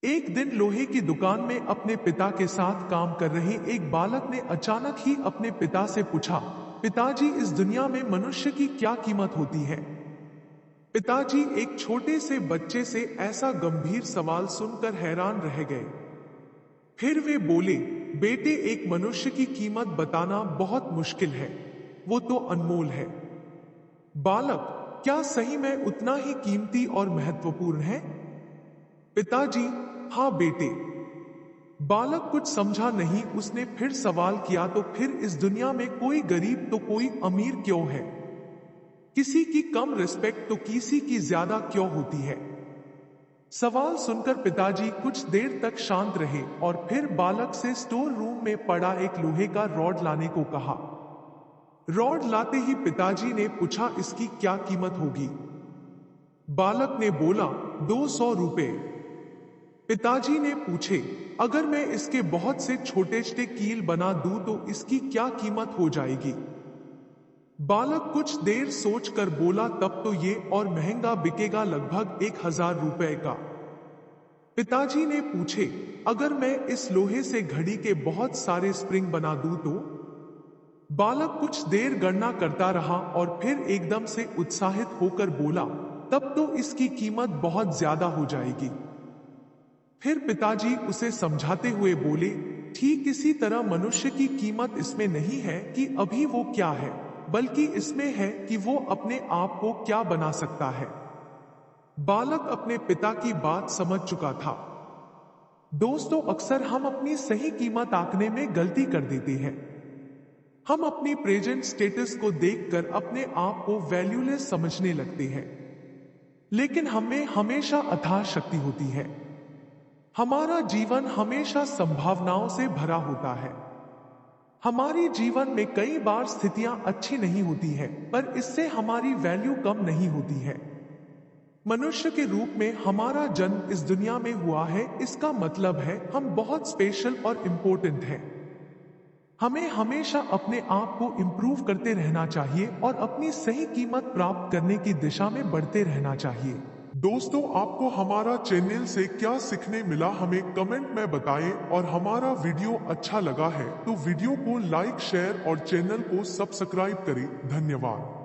एक दिन लोहे की दुकान में अपने पिता के साथ काम कर रहे एक बालक ने अचानक ही अपने पिता से पूछा, पिताजी, इस दुनिया में मनुष्य की क्या कीमत होती है? पिताजी एक छोटे से बच्चे से ऐसा गंभीर सवाल सुनकर हैरान रह गए। फिर वे बोले, बेटे, एक मनुष्य की कीमत बताना बहुत मुश्किल है। वो तो अनमोल है। बालक, क्या सही में उतना ही कीमती और महत्वपूर्ण है? पिताजी, हाँ बेटे। बालक कुछ समझा नहीं। उसने फिर सवाल किया, तो फिर इस दुनिया में कोई गरीब तो कोई अमीर क्यों है? किसी की कम रिस्पेक्ट तो किसी की ज्यादा क्यों होती है? सवाल सुनकर पिताजी कुछ देर तक शांत रहे और फिर बालक से स्टोर रूम में पड़ा एक लोहे का रॉड लाने को कहा। रॉड लाते ही पिताजी ने पूछा, इसकी क्या कीमत होगी? बालक ने बोला, 200 रुपए। पिताजी ने पूछे, अगर मैं इसके बहुत से छोटे छोटे कील बना दूं तो इसकी क्या कीमत हो जाएगी? बालक कुछ देर सोचकर बोला, तब तो ये और महंगा बिकेगा, लगभग 1000 रुपए का। पिताजी ने पूछे, अगर मैं इस लोहे से घड़ी के बहुत सारे स्प्रिंग बना दूं तो? बालक कुछ देर गणना करता रहा और फिर एकदम से उत्साहित होकर बोला, तब तो इसकी कीमत बहुत ज्यादा हो जाएगी। फिर पिताजी उसे समझाते हुए बोले, ठीक इसी तरह मनुष्य की कीमत इसमें नहीं है कि अभी वो क्या है, बल्कि इसमें है कि वो अपने आप को क्या बना सकता है। बालक अपने पिता की बात समझ चुका था। दोस्तों, अक्सर हम अपनी सही कीमत आंकने में गलती कर देते हैं। हम अपनी प्रेजेंट स्टेटस को देखकर अपने आप को वैल्यूलेस समझने लगते हैं। लेकिन हमें हमेशा अथाह शक्ति होती है। हमारा जीवन हमेशा संभावनाओं से भरा होता है। हमारी जीवन में कई बार स्थितियां अच्छी नहीं होती है, पर इससे हमारी वैल्यू कम नहीं होती है। मनुष्य के रूप में हमारा जन्म इस दुनिया में हुआ है, इसका मतलब है हम बहुत स्पेशल और इंपॉर्टेंट हैं। हमें हमेशा अपने आप को इम्प्रूव करते रहना चाहिए और अपनी सही कीमत प्राप्त करने की दिशा में बढ़ते रहना चाहिए। दोस्तों, आपको हमारा चैनल से क्या सीखने मिला हमें कमेंट में बताएं, और हमारा वीडियो अच्छा लगा है तो वीडियो को लाइक, शेयर और चैनल को सब्सक्राइब करें। धन्यवाद।